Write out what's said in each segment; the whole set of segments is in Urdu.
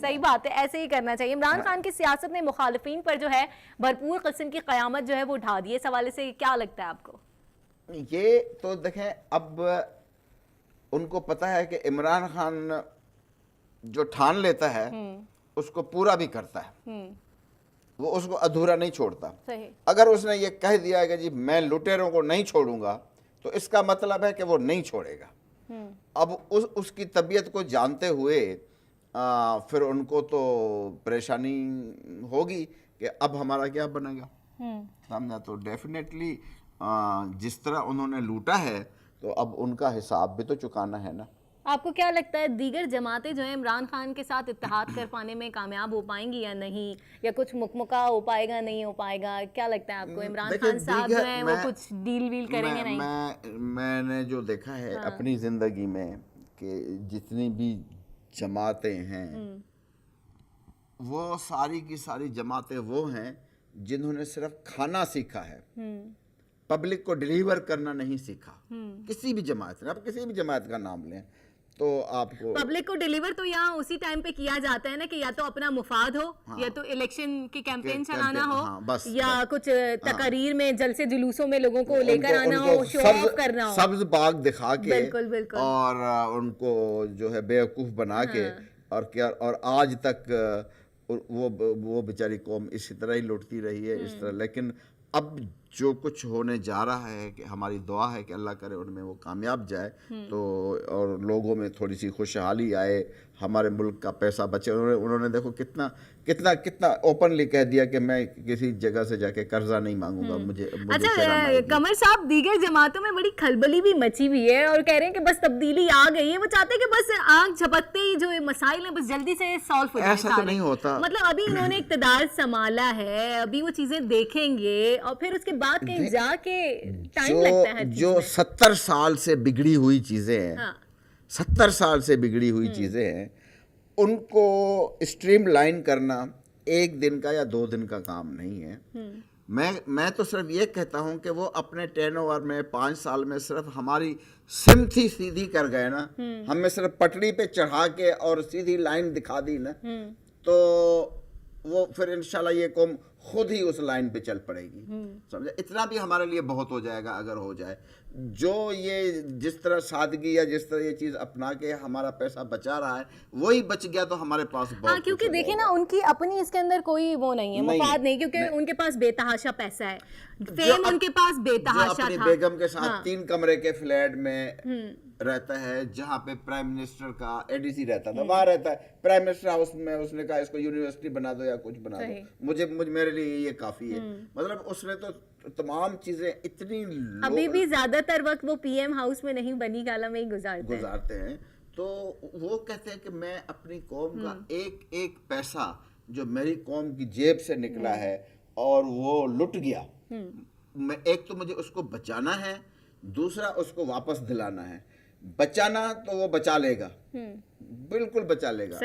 صحیح بات ہے, ایسے ہی کرنا چاہیے. عمران خان کی سیاست نے مخالفین پر جو ہے بھرپور قسم کی قیامت جو ہے وہ اٹھا دی ہے, اس حوالے سے کیا لگتا ہے آپ کو؟ یہ تو دیکھیں, اب ان کو پتہ ہے کہ عمران خان جو ٹھان لیتا ہے اس کو پورا بھی کرتا ہے, وہ اس کو ادھورا نہیں چھوڑتا. اگر اس نے یہ کہہ دیا کہ جی میں لٹیروں کو نہیں چھوڑوں گا, تو اس کا مطلب ہے کہ وہ نہیں چھوڑے گا. اب اس کی طبیعت کو جانتے ہوئے پھر ان کو تو پریشانی ہوگی کہ اب ہمارا کیا بنے گا, سمجھا. تو ڈیفینیٹلی جس طرح انہوں نے لوٹا ہے تو اب ان کا حساب بھی تو چکانا ہے نا. آپ کو کیا لگتا ہے دیگر جماعتیں جو ہیں عمران خان کے ساتھ اتحاد کر پانے میں کامیاب ہو پائیں گی یا نہیں, یا کچھ مکمکہ ہو پائے گا نہیں ہو پائے گا؟ کیا لگتا ہے آپ کو عمران خان صاحب جو ہیں وہ کچھ ڈیل ویل کریں گے نہیں؟ میں نے جو دیکھا ہے اپنی زندگی میں کہ جتنی بھی جماعتیں ہیں وہ ساری کی ساری جماعتیں وہ ہیں جنہوں نے صرف کھانا سیکھا ہے, پبلک کو ڈیلیور کرنا نہیں سیکھا. کسی بھی جماعت نے, آپ کسی بھی جماعت کا نام لیں تو آپ کو پبلک کو ڈیلیور تو یہاں اسی ٹائم پہ کیا جاتا ہے نا کہ یا تو اپنا مفاد ہو, یا تو الیکشن کی کیمپین چلانا ہو, یا کچھ تقاریر میں جلسے جلوسوں میں لوگوں کو لے کر آنا ہو, شو آف کرنا ہو, سبز باغ دکھا کے بالکل اور ان کو جو ہے بیوقوف بنا کے, اور آج تک وہ بیچاری قوم اسی طرح ہی لوٹتی رہی ہے اس طرح. لیکن اب جو کچھ ہونے جا رہا ہے کہ ہماری دعا ہے کہ اللہ کرے ان میں وہ کامیاب جائے, تو اور لوگوں میں تھوڑی سی خوشحالی آئے, ہمارے ملک کا پیسہ بچے. انہوں نے دیکھو کتنا اوپنلی کہہ دیا کہ میں کسی جگہ سے جا کے قرضہ نہیں مانگوں گا. مجھے اچھا قمر صاحب, دیگر جماعتوں میں بڑی کھلبلی بھی مچی ہوئی ہے اور کہہ رہے ہیں کہ بس تبدیلی آ گئی ہے, وہ چاہتے ہیں کہ بس آنکھ جھپکتے ہی جو مسائل ہیں بس جلدی سے سالو ہو جائیں. ایسا تو نہیں ہوتا. مطلب ابھی انہوں نے اقتدار سنبھالا ہے, ابھی وہ چیزیں دیکھیں گے اور پھر اس کے بعد کہیں جا کے ٹائم لگتا ہے. جو 70 سال سے بگڑی ہوئی چیزیں ہیں, 70 سال سے بگڑی ہوئی چیزیں ہیں, ان کو اسٹریم لائن کرنا ایک دن کا یا 2 دن کا کام نہیں ہے. میں تو صرف یہ کہتا ہوں کہ وہ اپنے 10 اوور میں 5 سال میں صرف ہماری سمت ہی سیدھی کر گئے نا, ہمیں صرف پٹڑی پہ چڑھا کے اور سیدھی لائن دکھا دی نا, تو وہ پھر انشاءاللہ یہ قوم خود ہی اس لائن پہ چل پڑے گی. سمجھا, اتنا بھی ہمارے لیے بہت ہو جائے گا اگر ہو جائے. جو یہ جس طرح سادگی یا جس طرح یہ چیز اپنا کے ہمارا پیسہ بچا رہا ہے وہی بچ گیا تو ہمارے پاس بہت. کیونکہ دیکھیں نا ان کی اپنی اس کے اندر کوئی وہ نہیں ہے, مفاد نہیں, کیونکہ ان کے پاس بے تحاشا پیسہ ہے, فیم ان کے پاس بے تحاشا تھا. اپنی بیگم کے ساتھ 3 کمرے کے فلیٹ میں رہتا ہے جہاں پہ پرائم منسٹر کا ADC رہتا تھا, وہاں رہتا ہے پرائم منسٹر ہاؤس میں. اس نے کہا اس کو یونیورسٹی بنا دو یا کچھ بنا دو, میرے لیے یہ کافی ہے. مطلب اس نے تو تمام چیزیں اتنی ابھی بھی زیادہ تر وقت وہ PM ہاؤس میں نہیں, بنی گالا میں ہی گزارتے ہیں. تو وہ کہتے ہیں کہ میں اپنی قوم کا ایک ایک پیسہ جو میری قوم کی جیب سے نکلا ہے اور وہ لٹ گیا, میں ایک تو مجھے اس کو بچانا ہے, دوسرا اس کو واپس دلانا ہے. بچانا تو وہ بچا لے گا, بالکل بچا لے گا.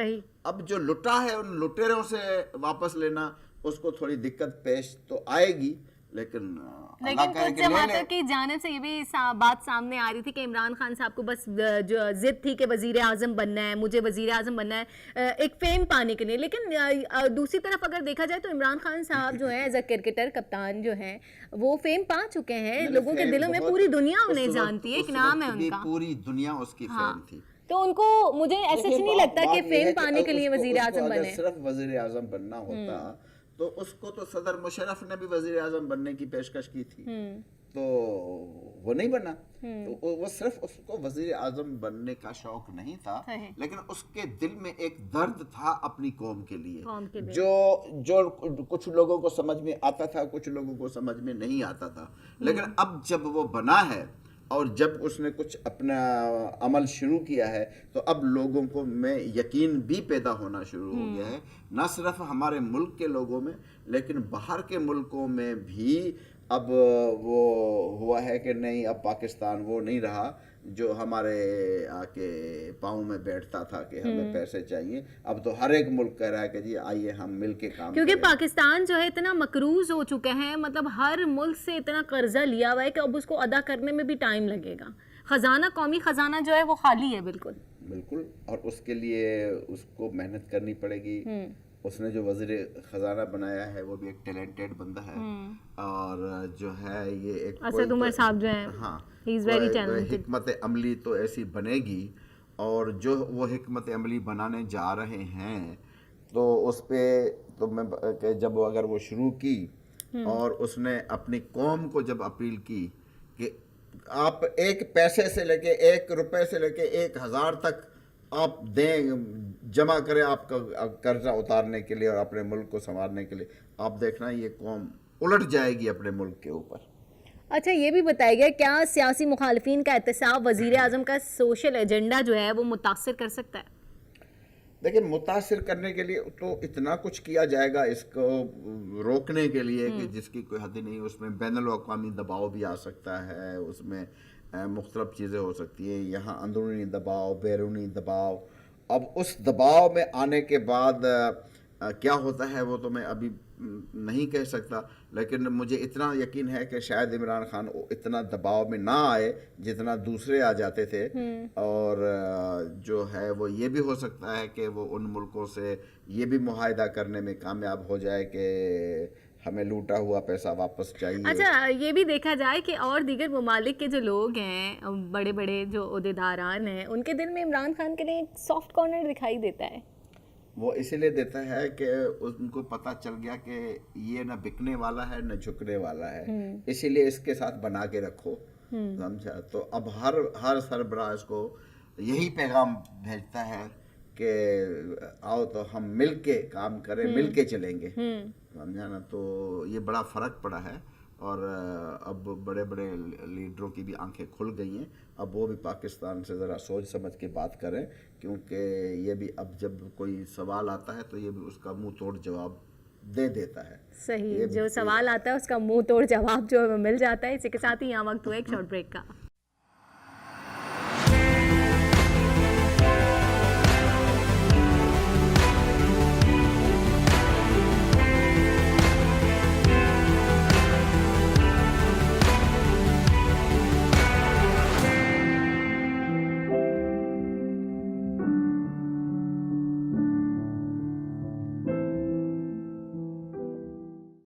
اب جو لٹا ہے ان لٹیروں سے واپس لینا, اس کو تھوڑی دقت پیش تو آئے گی. لیکن کچھ جماعتوں کی جانب سے یہ بھی بات سامنے آ رہی تھی کہ عمران خان صاحب کو بس جو ضد تھی کہ وزیر اعظم بننا ہے, مجھے وزیر اعظم بننا ہے ایک فیم پانے کے لیے. لیکن دوسری طرف اگر دیکھا جائے تو عمران خان صاحب جو ہیں ایز اے کرکٹر کپتان جو ہیں وہ فیم پا چکے ہیں, لوگوں کے دلوں میں پوری دنیا انہیں جانتی ہے, ایک نام ہے ان کا, پوری دنیا اس کی فیم تھی. تو ان کو مجھے ایسے نہیں لگتا کہ فیم پانے کے لیے وزیر اعظم بنے. صرف وزیر اعظم بننا ہوتا تو اس کو تو صدر مشرف نے بھی وزیر اعظم بننے کی پیشکش کی تھی, تو وہ نہیں بنا. تو وہ صرف اس کو وزیر اعظم بننے کا شوق نہیں تھا, لیکن اس کے دل میں ایک درد تھا اپنی قوم کے لیے, جو کچھ لوگوں کو سمجھ میں آتا تھا, کچھ لوگوں کو سمجھ میں نہیں آتا تھا. لیکن اب جب وہ بنا ہے اور جب اس نے کچھ اپنا عمل شروع کیا ہے تو اب لوگوں کو میں یقین بھی پیدا ہونا شروع ہو گیا ہے, نہ صرف ہمارے ملک کے لوگوں میں لیکن باہر کے ملکوں میں بھی. اب وہ ہوا ہے کہ نہیں, اب پاکستان وہ نہیں رہا جو ہمارے آ کے پاؤں میں بیٹھتا تھا کہ ہمیں پیسے چاہیے. اب تو ہر ایک ملک کہہ رہا ہے کہ جی آئیے ہم مل کے کام, کیونکہ پاکستان جو ہے اتنا مقروض ہو چکا ہے, مطلب ہر ملک سے اتنا قرضہ لیا ہوا ہے کہ اب اس کو ادا کرنے میں بھی ٹائم لگے گا. خزانہ, قومی خزانہ جو ہے وہ خالی ہے بالکل. بالکل, اور اس کے لیے اس کو محنت کرنی پڑے گی. اس نے جو وزیر خزانہ بنایا ہے وہ بھی ایک ٹیلنٹڈ بندہ ہے, اور جو ہے یہ ایک اسد عمر صاحب جو ہیں, ہاں, ہی از ویری ٹیلنٹڈ. حکمت عملی تو ایسی بنے گی, اور جو وہ حکمت عملی بنانے جا رہے ہیں تو اس پہ تو میں کہ جب اگر وہ شروع کی اور اس نے اپنی قوم کو جب اپیل کی کہ آپ ایک پیسے سے لے کے 1 روپے سے لے کے 1000 تک آپ دیں, جمع کریں آپ کا قرضہ اتارنے کے لیے اور اپنے ملک کو سنوارنے کے لیے, آپ دیکھنا یہ قوم الٹ جائے گی اپنے ملک کے اوپر. اچھا یہ بھی بتائیے گا, کیا سیاسی مخالفین کا احتساب وزیر اعظم کا سوشل ایجنڈا جو ہے وہ متاثر کر سکتا ہے؟ دیکھیں, متاثر کرنے کے لیے تو اتنا کچھ کیا جائے گا اس کو روکنے کے لیے کہ جس کی کوئی حد نہیں. اس میں بین الاقوامی دباؤ بھی آ سکتا ہے, اس میں مختلف چیزیں ہو سکتی ہیں, یہاں اندرونی دباؤ, بیرونی دباؤ. اب اس دباؤ میں آنے کے بعد کیا ہوتا ہے وہ تو میں ابھی نہیں کہہ سکتا, لیکن مجھے اتنا یقین ہے کہ شاید عمران خان اتنا دباؤ میں نہ آئے جتنا دوسرے آ جاتے تھے, اور جو ہے وہ یہ بھی ہو سکتا ہے کہ وہ ان ملکوں سے یہ بھی معاہدہ کرنے میں کامیاب ہو جائے کہ ہمیں لوٹا ہوا پیسہ واپس چاہیے. اچھا یہ بھی دیکھا جائے کہ اور دیگر ممالک کے جو لوگ ہیں, بڑے بڑے جو عہدیداران ہیں, ان کے دل میں عمران خان کے لیے ایک سافٹ کارنر دکھائی دیتا ہے. وہ اسی لیے دیتا ہے کہ ان کو پتہ چل گیا کہ یہ نہ بکنے والا ہے نہ جھکنے والا ہے, اسی لیے اس کے ساتھ بنا کے رکھو, سمجھا. تو اب ہر سربراہ اس کو یہی پیغام بھیجتا ہے کہ آؤ تو ہم مل کے کام کریں, مل کے چلیں گے, سمجھا نا. تو یہ بڑا فرق پڑا ہے, اور اب بڑے بڑے لیڈروں کی بھی آنکھیں کھل گئی ہیں. اب وہ بھی پاکستان سے ذرا سوچ سمجھ کے بات کریں, کیونکہ یہ بھی اب جب کوئی سوال آتا ہے تو یہ بھی اس کا منہ توڑ جواب دے دیتا ہے. صحیح, جو سوال آتا ہے اس کا منہ توڑ جواب جو مل جاتا ہے. اسی کے ساتھ ہی یہاں وقت ہوا ایک شارٹ بریک کا.